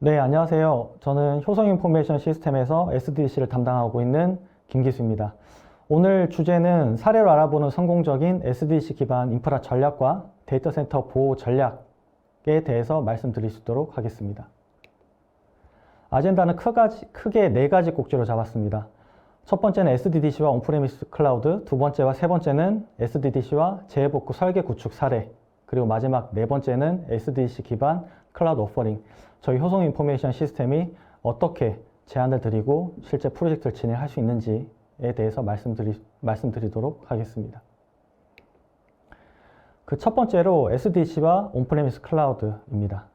네, 안녕하세요. 저는 효성 인포메이션 시스템에서 SDDC를 담당하고 있는 김기수입니다. 오늘 주제는 사례로 알아보는 성공적인 SDDC 기반 인프라 전략과 데이터 센터 보호 전략에 대해서 말씀드릴 수 있도록 하겠습니다. 아젠다는 크게 네 가지 꼭지로 잡았습니다. 첫 번째는 SDDC와 온프레미스 클라우드, 두 번째와 세 번째는 SDDC와 재해복구 설계 구축 사례, 그리고 마지막 네 번째는 SDDC 기반 클라우드 오퍼링, 저희 효성 인포메이션 시스템이 어떻게 제안을 드리고 실제 프로젝트를 진행할 수 있는지에 대해서 말씀드리도록 하겠습니다. 그 첫 번째로 SDDC와 온프레미스 클라우드입니다.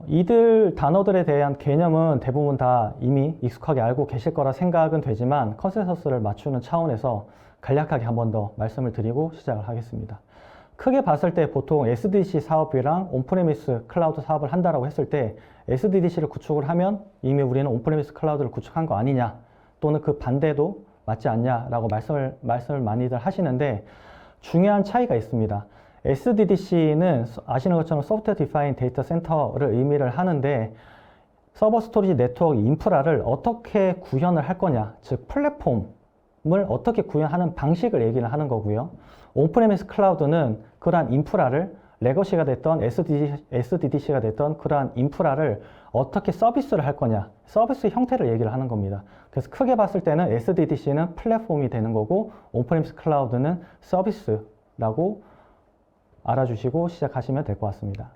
이들 단어들에 대한 개념은 대부분 다 이미 익숙하게 알고 계실 거라 생각은 되지만 컨센서스를 맞추는 차원에서 간략하게 한 번 더 말씀을 드리고 시작을 하겠습니다. 크게 봤을 때 보통 SDDC 사업이랑 온프레미스 클라우드 사업을 한다라고 했을 때 SDDC를 구축을 하면 이미 우리는 온프레미스 클라우드를 구축한 거 아니냐, 또는 그 반대도 맞지 않냐라고 말씀을 많이들 하시는데 중요한 차이가 있습니다. SDDC는 아시는 것처럼 소프트웨어 디파인 데이터 센터를 의미를 하는데 서버 스토리지 네트워크 인프라를 어떻게 구현을 할 거냐, 즉 플랫폼을 어떻게 구현하는 방식을 얘기를 하는 거고요. 온프레미스 클라우드는 그러한 인프라를 레거시가 됐던 SDDC가 됐던 그러한 인프라를 어떻게 서비스를 할 거냐, 서비스 형태를 얘기를 하는 겁니다. 그래서 크게 봤을 때는 SDDC는 플랫폼이 되는 거고 온프레미스 클라우드는 서비스라고 알아주시고 시작하시면 될 것 같습니다.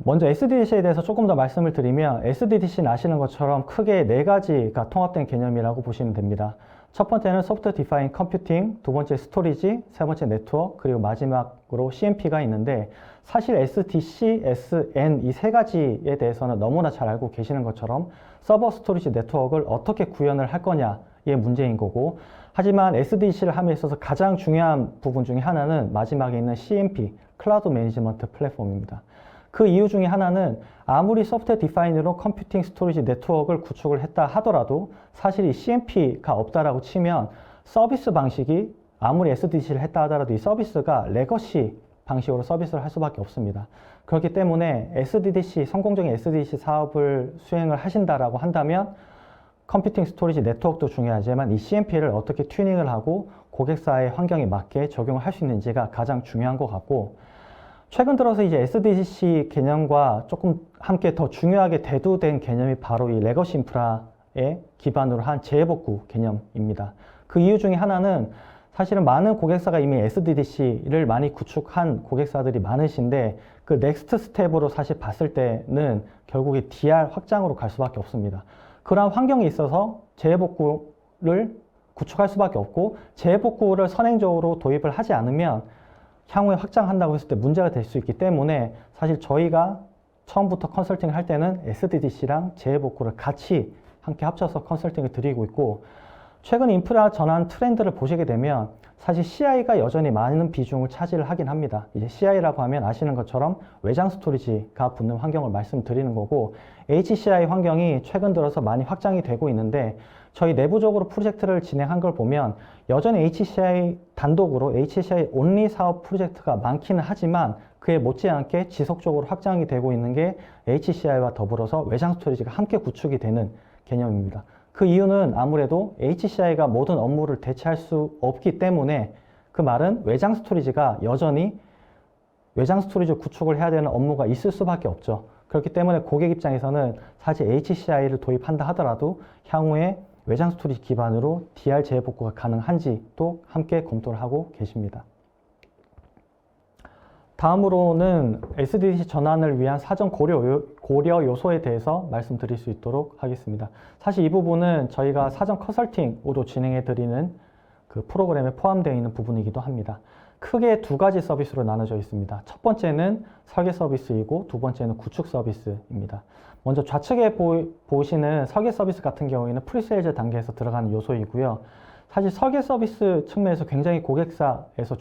먼저 SDDC에 대해서 조금 더 말씀을 드리면 SDDC는 아시는 것처럼 크게 네 가지가 통합된 개념이라고 보시면 됩니다. 첫 번째는 소프트웨어 디파인 컴퓨팅, 두 번째 스토리지, 세 번째 네트워크, 그리고 마지막으로 CMP가 있는데 사실 SDC, SN 이 세 가지에 대해서는 너무나 잘 알고 계시는 것처럼 서버 스토리지 네트워크를 어떻게 구현을 할 거냐의 문제인 거고, 하지만 SDDC를 함에 있어서 가장 중요한 부분 중에 하나는 마지막에 있는 CMP, 클라우드 매니지먼트 플랫폼입니다. 그 이유 중에 하나는 아무리 소프트웨어 디파인으로 컴퓨팅 스토리지 네트워크를 구축을 했다 하더라도 사실 이 CMP가 없다라고 치면 서비스 방식이 아무리 SDDC를 했다 하더라도 이 서비스가 레거시 방식으로 서비스를 할 수밖에 없습니다. 그렇기 때문에 성공적인 SDDC 사업을 수행을 하신다라고 한다면 컴퓨팅 스토리지 네트워크도 중요하지만 이 CMP를 어떻게 튜닝을 하고 고객사의 환경에 맞게 적용을 할 수 있는지가 가장 중요한 것 같고, 최근 들어서 이제 SDDC 개념과 조금 함께 더 중요하게 대두된 개념이 바로 이 레거시 인프라에 기반으로 한 재해복구 개념입니다. 그 이유 중에 하나는 사실은 많은 고객사가 이미 SDDC를 많이 구축한 고객사들이 많으신데 그 넥스트 스텝으로 사실 봤을 때는 결국에 DR 확장으로 갈 수밖에 없습니다. 그러한 환경에 있어서 재해복구를 구축할 수밖에 없고, 재해복구를 선행적으로 도입을 하지 않으면 향후에 확장한다고 했을 때 문제가 될 수 있기 때문에 사실 저희가 처음부터 컨설팅을 할 때는 SDDC랑 재해복구를 같이 함께 합쳐서 컨설팅을 드리고 있고, 최근 인프라 전환 트렌드를 보시게 되면 사실 CI가 여전히 많은 비중을 차지를 하긴 합니다. 이제 CI라고 하면 아시는 것처럼 외장 스토리지가 붙는 환경을 말씀드리는 거고, HCI 환경이 최근 들어서 많이 확장이 되고 있는데 저희 내부적으로 프로젝트를 진행한 걸 보면 여전히 HCI 단독으로 HCI 온리 사업 프로젝트가 많기는 하지만 그에 못지않게 지속적으로 확장이 되고 있는 게 HCI와 더불어서 외장 스토리지가 함께 구축이 되는 개념입니다. 그 이유는 아무래도 HCI가 모든 업무를 대체할 수 없기 때문에, 그 말은 외장 스토리지가 여전히 외장 스토리지 구축을 해야 되는 업무가 있을 수밖에 없죠. 그렇기 때문에 고객 입장에서는 사실 HCI를 도입한다 하더라도 향후에 외장 스토리지 기반으로 DR 재해복구가 가능한지도 함께 검토를 하고 계십니다. 다음으로는 SDDC 전환을 위한 사전 고려 요소에 대해서 말씀드릴 수 있도록 하겠습니다. 사실 이 부분은 저희가 사전 컨설팅으로 진행해 드리는 그 프로그램에 포함되어 있는 부분이기도 합니다. 크게 두 가지 서비스로 나눠져 있습니다. 첫 번째는 설계 서비스이고 두 번째는 구축 서비스입니다. 먼저 좌측에 보시는 설계 서비스 같은 경우에는 프리세일즈 단계에서 들어가는 요소이고요. 사실 설계 서비스 측면에서 굉장히 고객사에서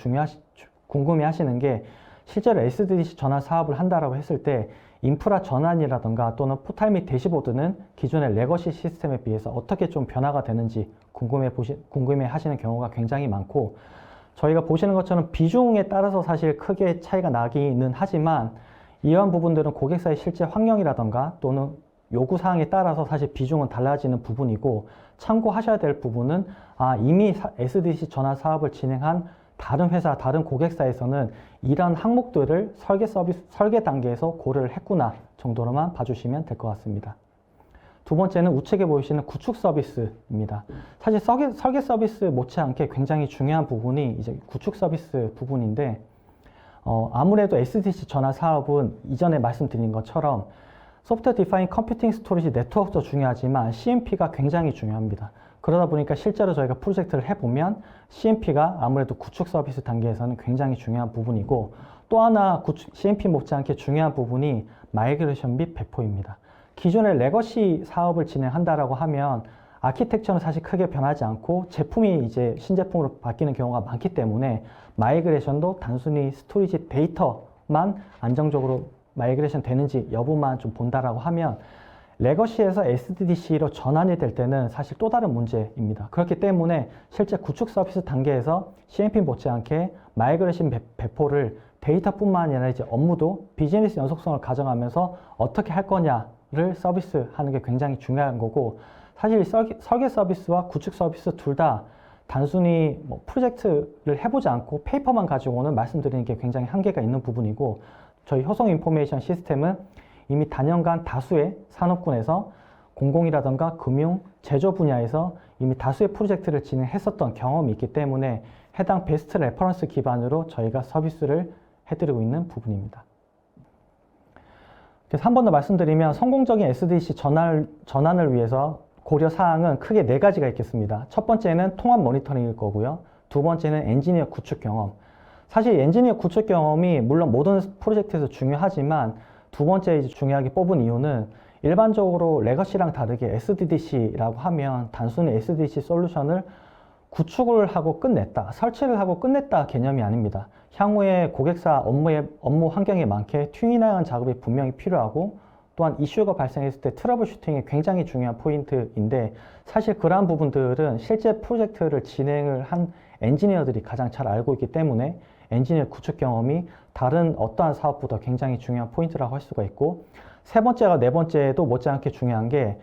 궁금해 하시는 게, 실제로 SDDC 전환 사업을 한다라고 했을 때 인프라 전환이라던가 또는 포탈 및 대시보드는 기존의 레거시 시스템에 비해서 어떻게 좀 변화가 되는지 궁금해 하시는 경우가 굉장히 많고, 저희가 보시는 것처럼 비중에 따라서 사실 크게 차이가 나기는 하지만 이러한 부분들은 고객사의 실제 환경이라던가 또는 요구사항에 따라서 사실 비중은 달라지는 부분이고, 참고하셔야 될 부분은 이미 SDDC 전환 사업을 진행한 다른 회사, 다른 고객사에서는 이런 항목들을 설계 단계에서 고려를 했구나 정도로만 봐주시면 될 것 같습니다. 두 번째는 우측에 보이시는 구축 서비스입니다. 사실 설계 서비스 못지않게 굉장히 중요한 부분이 이제 구축 서비스 부분인데, 아무래도 SDDC 전환 사업은 이전에 말씀드린 것처럼 소프트웨어 디파인 컴퓨팅 스토리지 네트워크도 중요하지만 CMP가 굉장히 중요합니다. 그러다 보니까 실제로 저희가 프로젝트를 해보면 CMP가 아무래도 구축 서비스 단계에서는 굉장히 중요한 부분이고, 또 하나 CMP 못지않게 중요한 부분이 마이그레이션 및 배포입니다. 기존의 레거시 사업을 진행한다라고 하면 아키텍처는 사실 크게 변하지 않고 제품이 이제 신제품으로 바뀌는 경우가 많기 때문에 마이그레이션도 단순히 스토리지 데이터만 안정적으로 마이그레이션 되는지 여부만 좀 본다라고 하면, 레거시에서 SDDC로 전환이 될 때는 사실 또 다른 문제입니다. 그렇기 때문에 실제 구축 서비스 단계에서 CMP 못지않게 마이그레이션 배포를 데이터뿐만 아니라 이제 업무도 비즈니스 연속성을 가정하면서 어떻게 할 거냐를 서비스하는 게 굉장히 중요한 거고, 사실 설계 서비스와 구축 서비스 둘 다 단순히 프로젝트를 해보지 않고 페이퍼만 가지고는 말씀드리는 게 굉장히 한계가 있는 부분이고, 저희 효성 인포메이션 시스템은 이미 단연간 다수의 산업군에서 공공이라던가 금융, 제조 분야에서 이미 다수의 프로젝트를 진행했었던 경험이 있기 때문에 해당 베스트 레퍼런스 기반으로 저희가 서비스를 해드리고 있는 부분입니다. 그래서 한 번 더 말씀드리면, 성공적인 SDDC 전환을 위해서 고려 사항은 크게 4가지가 있겠습니다. 첫 번째는 통합 모니터링일 거고요. 두 번째는 엔지니어 구축 경험. 사실 엔지니어 구축 경험이 물론 모든 프로젝트에서 중요하지만, 두 번째 중요하게 뽑은 이유는 일반적으로 레거시랑 다르게 SDDC라고 하면 단순히 SDDC 솔루션을 구축을 하고 끝냈다, 설치를 하고 끝냈다 개념이 아닙니다. 향후에 고객사 업무 환경에 많게 튜닝하는 작업이 분명히 필요하고, 또한 이슈가 발생했을 때 트러블 슈팅이 굉장히 중요한 포인트인데, 사실 그러한 부분들은 실제 프로젝트를 진행을 한 엔지니어들이 가장 잘 알고 있기 때문에 엔지니어 구축 경험이 다른 어떠한 사업보다 굉장히 중요한 포인트라고 할 수가 있고, 세 번째가 네 번째도 못지않게 중요한 게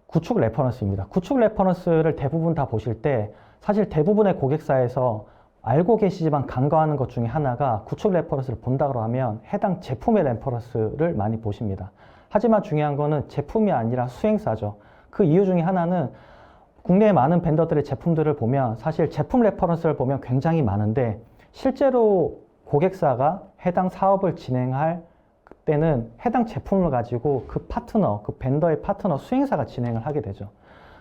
구축 레퍼런스입니다. 구축 레퍼런스를 대부분 다 보실 때 사실 대부분의 고객사에서 알고 계시지만 간과하는 것 중에 하나가, 구축 레퍼런스를 본다고 하면 해당 제품의 레퍼런스를 많이 보십니다. 하지만 중요한 거는 제품이 아니라 수행사죠. 그 이유 중에 하나는 국내의 많은 벤더들의 제품들을 보면 사실 제품 레퍼런스를 보면 굉장히 많은데, 실제로 고객사가 해당 사업을 진행할 때는 해당 제품을 가지고 그 파트너, 그 벤더의 파트너 수행사가 진행을 하게 되죠.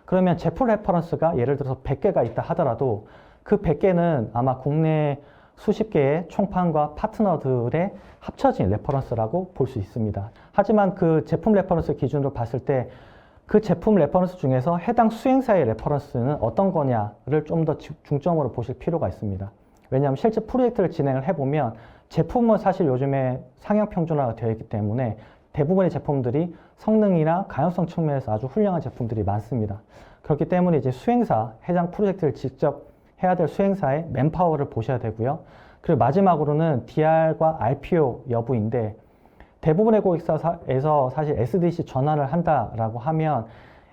그러면 제품 레퍼런스가 예를 들어서 100개가 있다 하더라도 그 100개는 아마 국내 수십 개의 총판과 파트너들의 합쳐진 레퍼런스라고 볼 수 있습니다. 하지만 그 제품 레퍼런스 기준으로 봤을 때 그 제품 레퍼런스 중에서 해당 수행사의 레퍼런스는 어떤 거냐를 좀 더 중점으로 보실 필요가 있습니다. 왜냐하면 실제 프로젝트를 진행을 해보면 제품은 사실 요즘에 상향 평준화가 되어 있기 때문에 대부분의 제품들이 성능이나 가용성 측면에서 아주 훌륭한 제품들이 많습니다. 그렇기 때문에 이제 수행사, 해당 프로젝트를 직접 해야 될 수행사의 맨파워를 보셔야 되고요. 그리고 마지막으로는 DR과 RPO 여부인데, 대부분의 고객사에서 사실 SDDC 전환을 한다라고 하면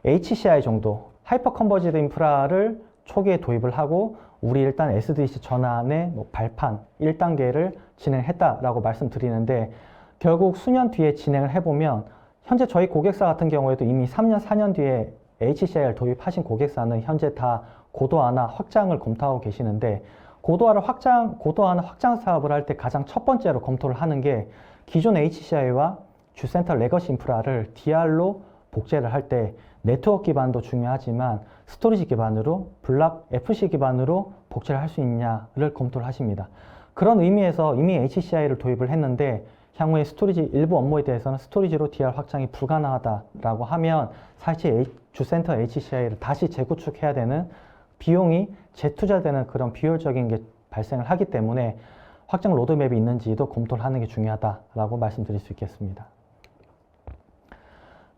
HCI 정도, 하이퍼 컨버지드 인프라를 초기에 도입을 하고 우리 일단 SDDC 전환의 발판 1단계를 진행했다라고 말씀드리는데, 결국 수년 뒤에 진행을 해보면 현재 저희 고객사 같은 경우에도 이미 3년, 4년 뒤에 HCI를 도입하신 고객사는 현재 다 고도화나 확장을 검토하고 계시는데, 고도화나 확장 사업을 할 때 가장 첫 번째로 검토를 하는 게 기존 HCI와 주센터 레거시 인프라를 DR로 복제를 할 때 네트워크 기반도 중요하지만 스토리지 기반으로, 블락 FC 기반으로 복제를 할 수 있냐를 검토를 하십니다. 그런 의미에서 이미 HCI를 도입을 했는데 향후에 스토리지 일부 업무에 대해서는 스토리지로 DR 확장이 불가능하다라고 하면 사실 주센터 HCI를 다시 재구축해야 되는 비용이 재투자되는 그런 비효율적인 게 발생을 하기 때문에 확장 로드맵이 있는지도 검토를 하는 게 중요하다라고 말씀드릴 수 있겠습니다.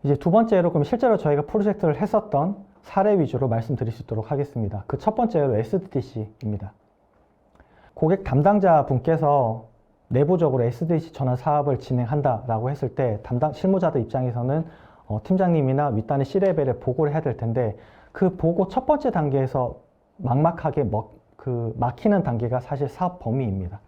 이제 두 번째로 그럼 실제로 저희가 프로젝트를 했었던 사례 위주로 말씀드릴 수 있도록 하겠습니다. 그 첫 번째로 SDDC입니다. 고객 담당자 분께서 내부적으로 SDDC 전환 사업을 진행한다라고 했을 때 담당 실무자들 입장에서는 팀장님이나 윗단의 C레벨에 보고를 해야 될 텐데 그 보고 첫 번째 단계에서 막막하게 막히는 단계가 사실 사업 범위입니다.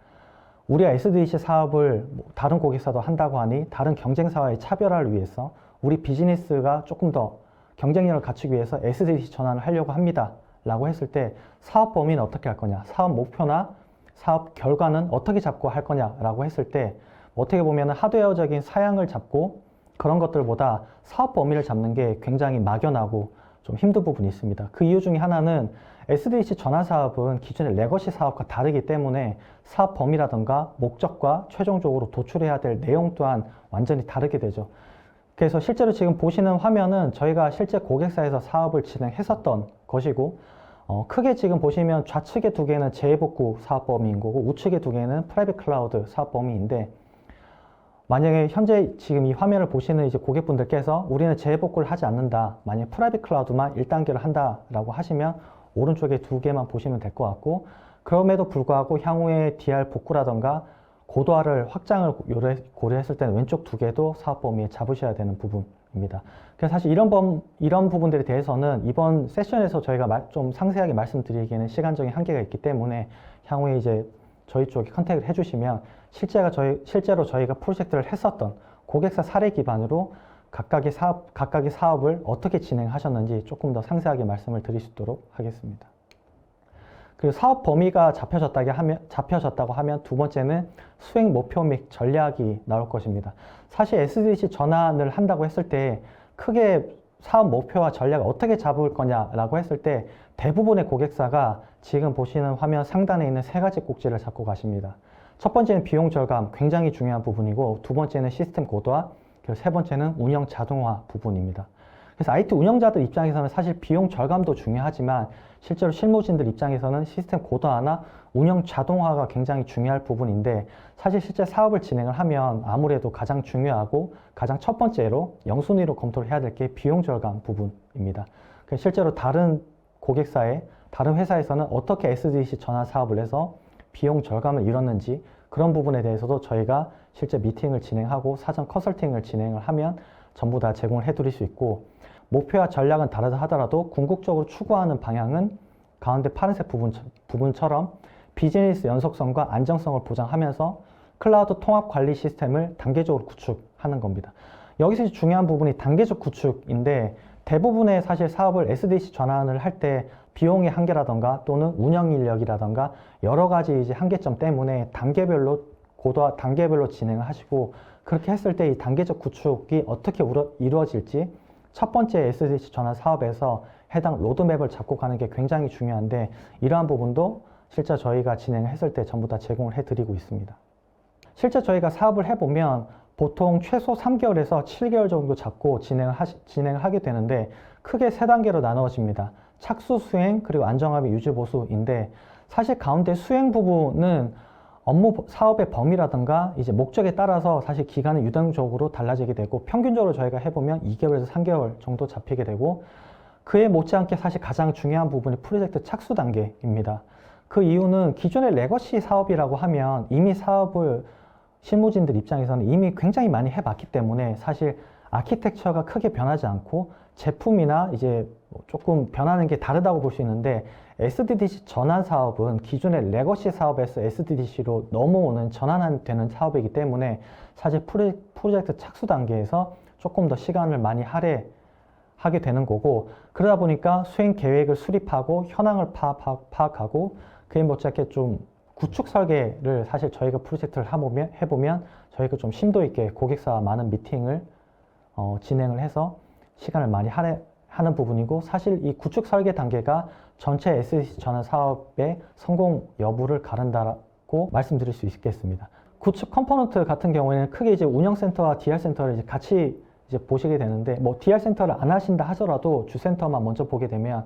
우리가 SDDC 사업을 다른 고객사도 한다고 하니 다른 경쟁사와의 차별화를 위해서 우리 비즈니스가 조금 더 경쟁력을 갖추기 위해서 SDDC 전환을 하려고 합니다. 라고 했을 때 사업 범위는 어떻게 할 거냐, 사업 목표나 사업 결과는 어떻게 잡고 할 거냐라고 했을 때 어떻게 보면 하드웨어적인 사양을 잡고 그런 것들보다 사업 범위를 잡는 게 굉장히 막연하고 좀 힘든 부분이 있습니다. 그 이유 중에 하나는 SDDC 전환 사업은 기존의 레거시 사업과 다르기 때문에 사업 범위라든가 목적과 최종적으로 도출해야 될 내용 또한 완전히 다르게 되죠. 그래서 실제로 지금 보시는 화면은 저희가 실제 고객사에서 사업을 진행했었던 것이고 크게 지금 보시면 좌측의 두 개는 재해복구 사업 범위인 거고 우측의 두 개는 프라이빗 클라우드 사업 범위인데 만약에 현재 지금 이 화면을 보시는 이제 고객분들께서 우리는 재해복구를 하지 않는다. 만약 프라이빗 클라우드만 1단계를 한다라고 하시면 오른쪽에 두 개만 보시면 될 것 같고 그럼에도 불구하고 향후에 DR 복구라던가 고도화를 확장을 고려했을 때는 왼쪽 두 개도 사업 범위에 잡으셔야 되는 부분입니다. 그래서 사실 이런 부분들에 대해서는 이번 세션에서 저희가 좀 상세하게 말씀드리기에는 시간적인 한계가 있기 때문에 향후에 이제 저희 쪽에 컨택을 해주시면 실제로 저희가 프로젝트를 했었던 고객사 사례 기반으로 각각의 사업을 어떻게 진행하셨는지 조금 더 상세하게 말씀을 드릴 수 있도록 하겠습니다. 그리고 사업 범위가 잡혀졌다고 하면 두 번째는 수행 목표 및 전략이 나올 것입니다. 사실 SDDC 전환을 한다고 했을 때 크게 사업 목표와 전략을 어떻게 잡을 거냐라고 했을 때 대부분의 고객사가 지금 보시는 화면 상단에 있는 세 가지 꼭지를 잡고 가십니다. 첫 번째는 비용 절감, 굉장히 중요한 부분이고 두 번째는 시스템 고도화, 그리고 세 번째는 운영 자동화 부분입니다. 그래서 IT 운영자들 입장에서는 사실 비용 절감도 중요하지만 실제로 실무진들 입장에서는 시스템 고도화나 운영 자동화가 굉장히 중요할 부분인데 사실 실제 사업을 진행을 하면 아무래도 가장 중요하고 가장 첫 번째로 영순위로 검토를 해야 될 게 비용 절감 부분입니다. 그래서 실제로 다른 회사에서는 어떻게 SDDC 전환 사업을 해서 비용 절감을 이뤘는지 그런 부분에 대해서도 저희가 실제 미팅을 진행하고 사전 컨설팅을 진행을 하면 전부 다 제공을 해드릴 수 있고 목표와 전략은 다르다 하더라도 궁극적으로 추구하는 방향은 가운데 파란색 부분처럼 비즈니스 연속성과 안정성을 보장하면서 클라우드 통합 관리 시스템을 단계적으로 구축하는 겁니다. 여기서 중요한 부분이 단계적 구축인데 대부분의 사실 사업을 SDDC 전환을 할 때 비용의 한계라던가 또는 운영 인력이라던가 여러 가지 이제 한계점 때문에 단계별로 진행을 하시고 그렇게 했을 때 이 단계적 구축이 어떻게 이루어질지 첫 번째 SDDC 전환 사업에서 해당 로드맵을 잡고 가는 게 굉장히 중요한데 이러한 부분도 실제 저희가 진행을 했을 때 전부 다 제공을 해드리고 있습니다. 실제 저희가 사업을 해보면 보통 최소 3개월에서 7개월 정도 잡고 진행을 하게 되는데 크게 세 단계로 나누어집니다. 착수, 수행, 그리고 안정화 및 유지 보수인데 사실 가운데 수행 부분은 사업의 범위라든가 이제 목적에 따라서 사실 기간은 유동적으로 달라지게 되고 평균적으로 저희가 해보면 2개월에서 3개월 정도 잡히게 되고 그에 못지않게 사실 가장 중요한 부분이 프로젝트 착수 단계입니다. 그 이유는 기존의 레거시 사업이라고 하면 이미 사업을 실무진들 입장에서는 이미 굉장히 많이 해봤기 때문에 사실 아키텍처가 크게 변하지 않고 제품이나 이제 조금 변하는 게 다르다고 볼 수 있는데 SDDC 전환 사업은 기존의 레거시 사업에서 SDDC로 넘어오는 전환되는 사업이기 때문에 사실 프로젝트 착수 단계에서 조금 더 시간을 많이 할애하게 되는 거고 그러다 보니까 수행 계획을 수립하고 현황을 파악하고 그에 못지않게 좀 구축 설계를 사실 저희가 프로젝트를 해보면 저희가 좀 심도 있게 고객사와 많은 미팅을 진행을 해서 시간을 많이 하는 부분이고 사실 이 구축 설계 단계가 전체 SDDC 전환 사업의 성공 여부를 가른다고 말씀드릴 수 있겠습니다. 구축 컴포넌트 같은 경우에는 크게 이제 운영센터와 DR센터를 이제 같이 이제 보시게 되는데 뭐 DR센터를 안 하신다 하더라도 주센터만 먼저 보게 되면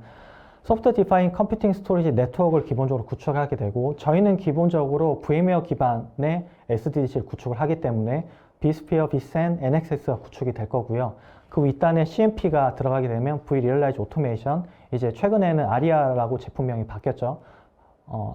소프트 디파인 컴퓨팅 스토리지 네트워크를 기본적으로 구축하게 되고 저희는 기본적으로 VMware 기반의 SDDC를 구축을 하기 때문에 vSphere, vSAN, NXS가 구축이 될 거고요. 그 윗단에 CMP가 들어가게 되면 vRealize Automation, 이제 최근에는 아리아라고 제품명이 바뀌었죠.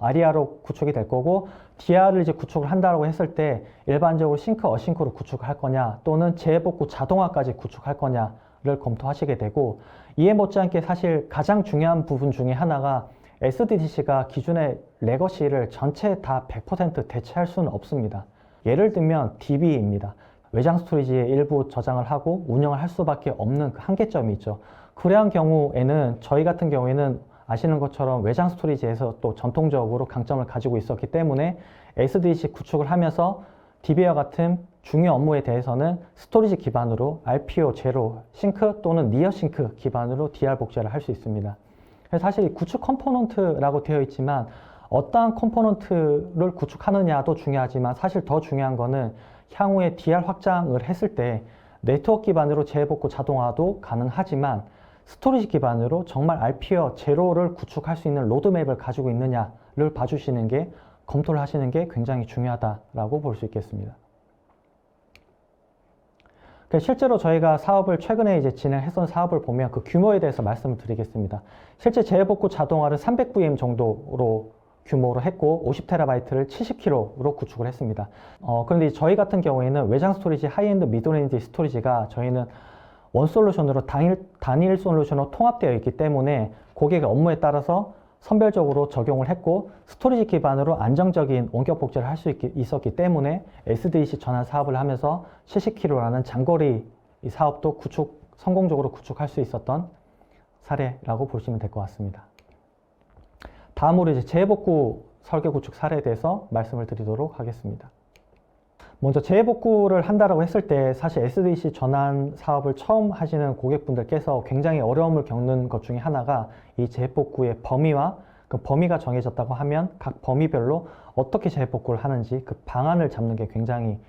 아리아로 구축이 될 거고, DR을 이제 구축을 한다고 했을 때 일반적으로 싱크, 어싱크로 구축할 거냐, 또는 재복구 자동화까지 구축할 거냐를 검토하시게 되고, 이에 못지않게 사실 가장 중요한 부분 중에 하나가 SDDC가 기존의 레거시를 전체 다 100% 대체할 수는 없습니다. 예를 들면 DB입니다. 외장 스토리지에 일부 저장을 하고 운영을 할 수밖에 없는 그 한계점이 있죠. 그러한 경우에는 저희 같은 경우에는 아시는 것처럼 외장 스토리지에서 또 전통적으로 강점을 가지고 있었기 때문에 SDDC 구축을 하면서 DB와 같은 중요 업무에 대해서는 스토리지 기반으로 RPO 제로 싱크 또는 니어 싱크 기반으로 DR 복제를 할 수 있습니다. 그래서 사실 이 구축 컴포넌트라고 되어 있지만 어떠한 컴포넌트를 구축하느냐도 중요하지만 사실 더 중요한 거는 향후에 DR 확장을 했을 때 네트워크 기반으로 재복구 자동화도 가능하지만 스토리지 기반으로 정말 RPO 제로를 구축할 수 있는 로드맵을 가지고 있느냐를 봐주시는 게, 검토를 하시는 게 굉장히 중요하다라고 볼 수 있겠습니다. 실제로 저희가 사업을 최근에 이제 진행했던 사업을 보면 그 규모에 대해서 말씀을 드리겠습니다. 실제 재복구 자동화를 300VM 정도로 규모로 했고 50TB를 70kg로 구축을 했습니다. 그런데 저희 같은 경우에는 외장 스토리지, 하이엔드, 미드레인지 스토리지가 저희는 원 솔루션으로 단일 솔루션으로 통합되어 있기 때문에 고객의 업무에 따라서 선별적으로 적용을 했고, 스토리지 기반으로 안정적인 원격 복제를 할 수 있었기 때문에 SDDC 전환 사업을 하면서 70km라는 장거리 사업도 성공적으로 구축할 수 있었던 사례라고 보시면 될 것 같습니다. 다음으로 이제 재복구 설계 구축 사례에 대해서 말씀을 드리도록 하겠습니다. 먼저 재복구를 한다라고 했을 때 사실 SDDC 전환 사업을 처음 하시는 고객분들께서 굉장히 어려움을 겪는 것 중에 하나가 이 재복구의 범위와 그 범위가 정해졌다고 하면 각 범위별로 어떻게 재복구를 하는지 그 방안을 잡는 게 굉장히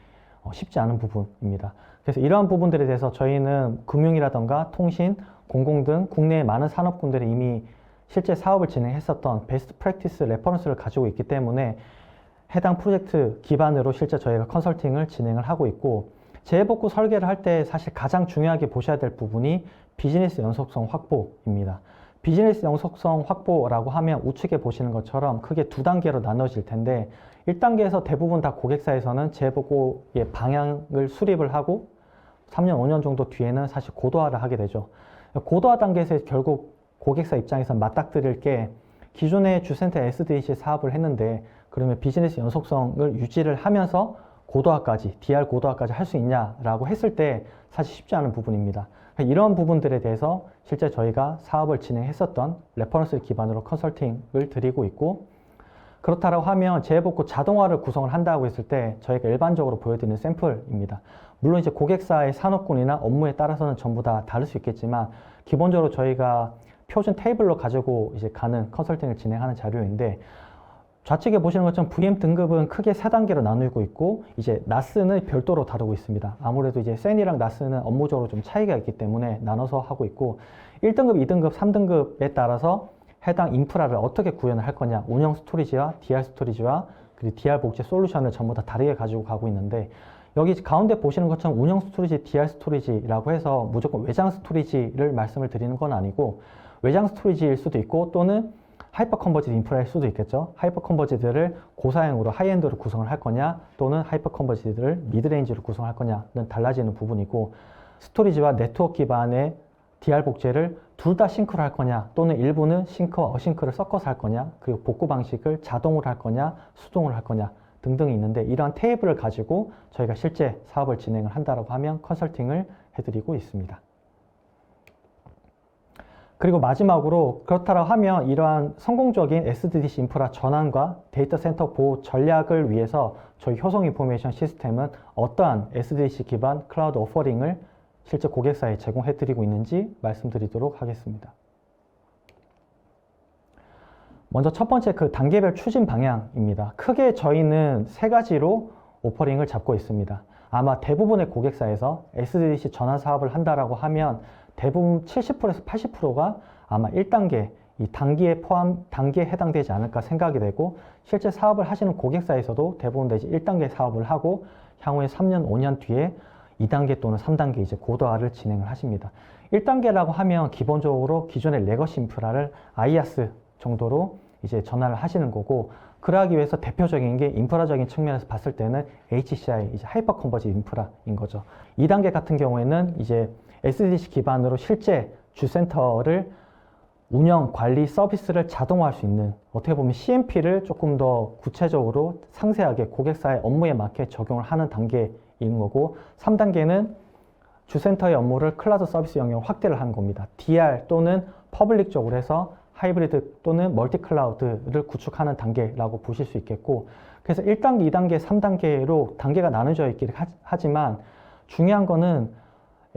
쉽지 않은 부분입니다. 그래서 이러한 부분들에 대해서 저희는 금융이라던가 통신, 공공 등 국내의 많은 산업군들이 이미 실제 사업을 진행했었던 베스트 프랙티스 레퍼런스를 가지고 있기 때문에 해당 프로젝트 기반으로 실제 저희가 컨설팅을 진행을 하고 있고, 재복구 설계를 할 때 사실 가장 중요하게 보셔야 될 부분이 비즈니스 연속성 확보입니다. 비즈니스 연속성 확보라고 하면 우측에 보시는 것처럼 크게 두 단계로 나눠질 텐데, 1단계에서 대부분 다 고객사에서는 재복구의 방향을 수립을 하고 3년, 5년 정도 뒤에는 사실 고도화를 하게 되죠. 고도화 단계에서 결국 고객사 입장에서 맞닥뜨릴 게, 기존의 주센터 SDDC 사업을 했는데 그러면 비즈니스 연속성을 유지를 하면서 고도화까지, DR 고도화까지 할 수 있냐라고 했을 때 사실 쉽지 않은 부분입니다. 이런 부분들에 대해서 실제 저희가 사업을 진행했었던 레퍼런스를 기반으로 컨설팅을 드리고 있고, 그렇다고 하면 재복구 자동화를 구성을 한다고 했을 때 저희가 일반적으로 보여드리는 샘플입니다. 물론 이제 고객사의 산업군이나 업무에 따라서는 전부 다 다를 수 있겠지만 기본적으로 저희가 표준 테이블로 가지고 이제 가는 컨설팅을 진행하는 자료인데, 좌측에 보시는 것처럼 VM 등급은 크게 3단계로 나누고 있고, 이제 나스는 별도로 다루고 있습니다. 아무래도 이제 센이랑 나스는 업무적으로 좀 차이가 있기 때문에 나눠서 하고 있고, 1등급, 2등급, 3등급에 따라서 해당 인프라를 어떻게 구현을 할 거냐, 운영 스토리지와 DR 스토리지와 그리고 DR 복제 솔루션을 전부 다 다르게 가지고 가고 있는데, 여기 가운데 보시는 것처럼 운영 스토리지, DR 스토리지라고 해서 무조건 외장 스토리지를 말씀을 드리는 건 아니고, 외장 스토리지일 수도 있고 또는 하이퍼 컨버지드 인프라일 수도 있겠죠. 하이퍼 컨버지드를 고사양으로 하이엔드로 구성을 할 거냐, 또는 하이퍼 컨버지드를 미드레인지로 구성할 거냐는 달라지는 부분이고, 스토리지와 네트워크 기반의 DR 복제를 둘 다 싱크로 할 거냐, 또는 일부는 싱크와 어싱크를 섞어서 할 거냐, 그리고 복구 방식을 자동으로 할 거냐, 수동으로 할 거냐 등등이 있는데, 이러한 테이블을 가지고 저희가 실제 사업을 진행을 한다고 하면 컨설팅을 해드리고 있습니다. 그리고 마지막으로 그렇다고 하면 이러한 성공적인 SDDC 인프라 전환과 데이터 센터 보호 전략을 위해서 저희 효성 인포메이션 시스템은 어떠한 SDDC 기반 클라우드 오퍼링을 실제 고객사에 제공해 드리고 있는지 말씀드리도록 하겠습니다. 먼저 첫 번째 그 단계별 추진 방향입니다. 크게 저희는 3가지로 오퍼링을 잡고 있습니다. 아마 대부분의 고객사에서 SDDC 전환 사업을 한다라고 하면 대부분 70%에서 80%가 아마 1단계, 이 단계에 해당되지 않을까 생각이 되고, 실제 사업을 하시는 고객사에서도 대부분 다 이제 1단계 사업을 하고 향후에 3년, 5년 뒤에 2단계 또는 3단계 이제 고도화를 진행을 하십니다. 1단계라고 하면 기본적으로 기존의 레거시 인프라를 IaaS 정도로 이제 전환을 하시는 거고, 그러하기 위해서 대표적인 게 인프라적인 측면에서 봤을 때는 HCI, 이제 하이퍼 컨버지 인프라인 거죠. 2단계 같은 경우에는 이제 SDDC 기반으로 실제 주센터를 운영, 관리, 서비스를 자동화할 수 있는, 어떻게 보면 CMP를 조금 더 구체적으로 상세하게 고객사의 업무에 맞게 적용을 하는 단계인 거고, 3단계는 주센터의 업무를 클라우드 서비스 영역으로 확대를 하는 겁니다. DR 또는 퍼블릭 쪽으로 해서 하이브리드 또는 멀티 클라우드를 구축하는 단계라고 보실 수 있겠고, 그래서 1단계, 2단계, 3단계로 단계가 나눠져 있긴 하지만 중요한 거는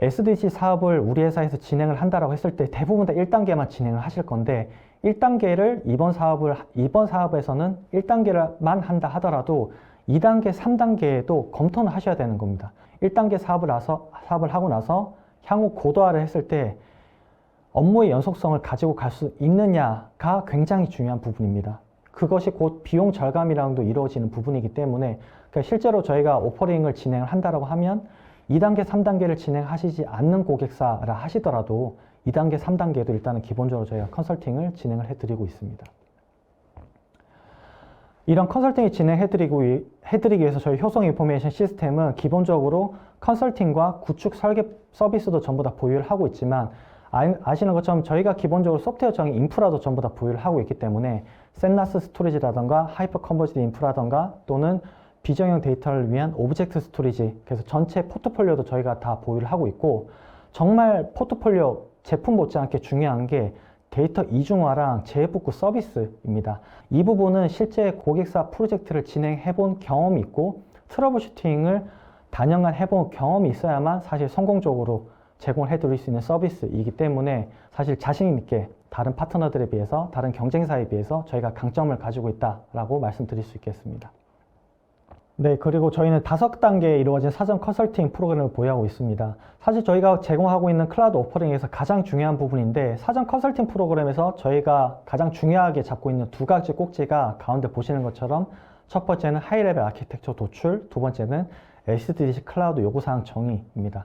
SDC 사업을 우리 회사에서 진행을 한다라고 했을 때 대부분 다 1단계만 진행을 하실 건데, 1단계를 이번 사업에서는 1단계만 한다 하더라도 2단계, 3단계에도 검토는 하셔야 되는 겁니다. 1단계 사업을 하고 나서 향후 고도화를 했을 때 업무의 연속성을 가지고 갈 수 있느냐가 굉장히 중요한 부분입니다. 그것이 곧 비용 절감이랑도 이루어지는 부분이기 때문에, 그러니까 실제로 저희가 오퍼링을 진행을 한다라고 하면 2단계, 3단계를 진행하시지 않는 고객사라 하시더라도 2단계, 3단계도 일단은 기본적으로 저희가 컨설팅을 진행을 해드리고 있습니다. 이런 컨설팅을 해드리기 위해서 저희 효성 인포메이션 시스템은 기본적으로 컨설팅과 구축 설계 서비스도 전부 다 보유를 하고 있지만, 아시는 것처럼 저희가 기본적으로 소프트웨어적인 인프라도 전부 다 보유를 하고 있기 때문에 셀나스 스토리지라던가 하이퍼 컨버지드 인프라던가 또는 비정형 데이터를 위한 오브젝트 스토리지, 그래서 전체 포트폴리오도 저희가 다 보유를 하고 있고, 정말 포트폴리오 제품 못지않게 중요한 게 데이터 이중화랑 재해복구 서비스입니다. 이 부분은 실제 고객사 프로젝트를 진행해 본 경험이 있고 트러블 슈팅을 단연간 해본 경험이 있어야만 사실 성공적으로 제공을 해드릴 수 있는 서비스이기 때문에 사실 자신 있게 다른 파트너들에 비해서, 다른 경쟁사에 비해서 저희가 강점을 가지고 있다라고 말씀드릴 수 있겠습니다. 네, 그리고 저희는 5단계에 이루어진 사전 컨설팅 프로그램을 보유하고 있습니다. 사실 저희가 제공하고 있는 클라우드 오퍼링에서 가장 중요한 부분인데, 사전 컨설팅 프로그램에서 저희가 가장 중요하게 잡고 있는 2가지 꼭지가 가운데 보시는 것처럼, 첫 번째는 하이레벨 아키텍처 도출, 두 번째는 SDDC 클라우드 요구사항 정의입니다.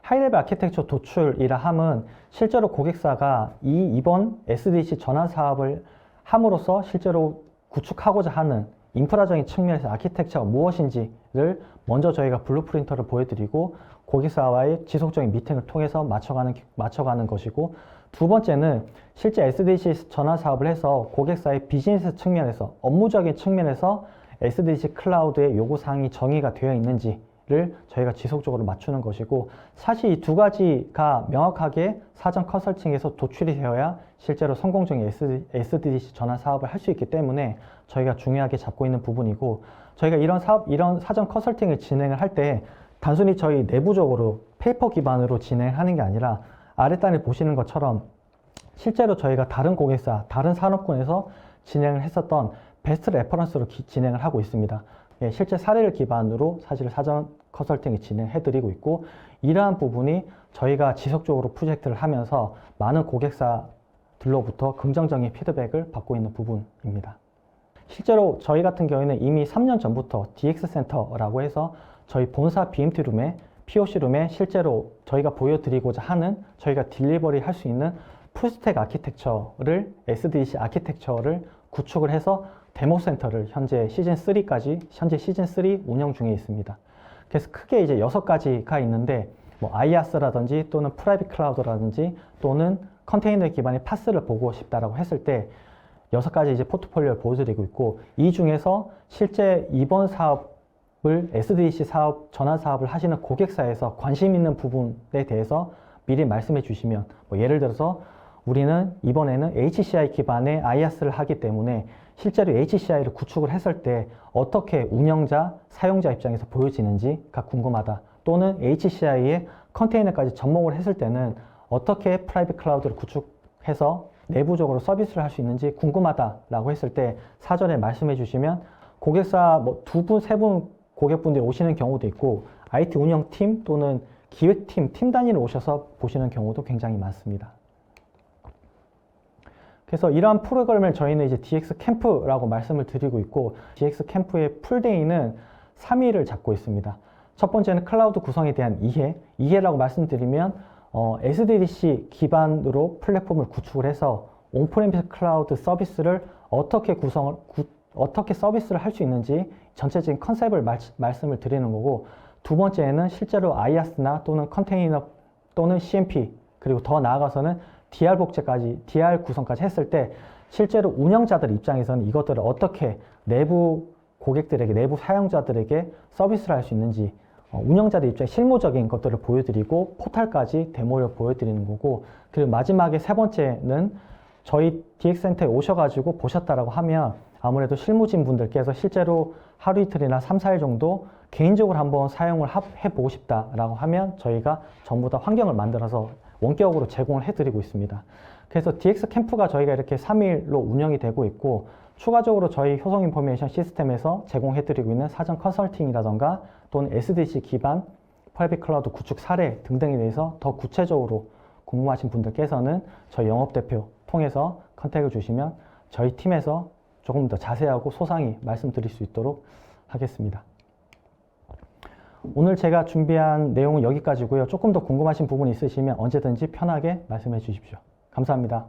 하이레벨 아키텍처 도출이라 함은 실제로 고객사가 이번 SDDC 전환 사업을 함으로써 실제로 구축하고자 하는 인프라적인 측면에서 아키텍처가 무엇인지를 먼저 저희가 블루프린터를 보여드리고 고객사와의 지속적인 미팅을 통해서 맞춰가는 것이고, 두 번째는 실제 SDDC 전환 사업을 해서 고객사의 비즈니스 측면에서, 업무적인 측면에서 SDDC 클라우드의 요구사항이 정의가 되어 있는지를 저희가 지속적으로 맞추는 것이고, 사실 이 2가지가 명확하게 사전 컨설팅에서 도출이 되어야 실제로 성공적인 SDDC 전환 사업을 할 수 있기 때문에 저희가 중요하게 잡고 있는 부분이고, 저희가 이런 사전 컨설팅을 진행을 할 때 단순히 저희 내부적으로 페이퍼 기반으로 진행하는 게 아니라 아랫단에 보시는 것처럼 실제로 저희가 다른 고객사, 다른 산업군에서 진행을 했었던 베스트 레퍼런스로 진행을 하고 있습니다. 예, 실제 사례를 기반으로 사실 사전 컨설팅을 진행해드리고 있고, 이러한 부분이 저희가 지속적으로 프로젝트를 하면서 많은 고객사들로부터 긍정적인 피드백을 받고 있는 부분입니다. 실제로 저희 같은 경우에는 이미 3년 전부터 DX 센터라고 해서 저희 본사 BMT 룸에, POC 룸에 실제로 저희가 보여드리고자 하는, 저희가 딜리버리 할 수 있는 풀스택 아키텍처를, SDDC 아키텍처를 구축을 해서 데모 센터를 현재 시즌 3 운영 중에 있습니다. 그래서 크게 이제 6가지가 있는데, 뭐 IaaS라든지 또는 프라이빗 클라우드라든지 또는 컨테이너 기반의 파스를 보고 싶다라고 했을 때 6가지 이제 포트폴리오를 보여드리고 있고, 이 중에서 실제 이번 사업을 SDDC 사업, 전환 사업을 하시는 고객사에서 관심 있는 부분에 대해서 미리 말씀해 주시면, 뭐 예를 들어서 우리는 이번에는 HCI 기반의 IaaS를 하기 때문에 실제로 HCI를 구축을 했을 때 어떻게 운영자, 사용자 입장에서 보여지는지가 궁금하다. 또는 HCI의 컨테이너까지 접목을 했을 때는 어떻게 프라이빗 클라우드를 구축해서 내부적으로 서비스를 할 수 있는지 궁금하다라고 했을 때 사전에 말씀해 주시면 고객사 뭐 2분, 3분 고객분들이 오시는 경우도 있고, IT 운영팀 또는 기획팀, 팀 단위로 오셔서 보시는 경우도 굉장히 많습니다. 그래서 이러한 프로그램을 저희는 이제 DX 캠프라고 말씀을 드리고 있고, DX 캠프의 풀데이는 3일을 잡고 있습니다. 첫 번째는 클라우드 구성에 대한 이해라고 말씀드리면 SDDC 기반으로 플랫폼을 구축을 해서 온프레미스 클라우드 서비스를 어떻게 서비스를 할 수 있는지 전체적인 컨셉을 말씀을 드리는 거고, 두 번째는 실제로 IaaS나 또는 컨테이너 또는 CMP, 그리고 더 나아가서는 DR 구성까지 했을 때 실제로 운영자들 입장에서는 이것들을 어떻게 내부 고객들에게, 내부 사용자들에게 서비스를 할 수 있는지, 운영자들 입장에 실무적인 것들을 보여드리고 포탈까지 데모를 보여드리는 거고, 그리고 마지막에 세 번째는 저희 DX센터에 오셔가지고 보셨다라고 하면 아무래도 실무진 분들께서 실제로 하루 이틀이나 3, 4일 정도 개인적으로 한번 사용을 해보고 싶다라고 하면 저희가 전부 다 환경을 만들어서 원격으로 제공을 해드리고 있습니다. 그래서 DX 캠프가 저희가 이렇게 3일로 운영이 되고 있고, 추가적으로 저희 효성 인포메이션 시스템에서 제공해드리고 있는 사전 컨설팅이라던가 또는 SDC 기반 프라이빗 클라우드 구축 사례 등등에 대해서 더 구체적으로 궁금하신 분들께서는 저희 영업대표 통해서 컨택을 주시면 저희 팀에서 조금 더 자세하고 소상히 말씀드릴 수 있도록 하겠습니다. 오늘 제가 준비한 내용은 여기까지고요. 조금 더 궁금하신 부분이 있으시면 언제든지 편하게 말씀해 주십시오. 감사합니다.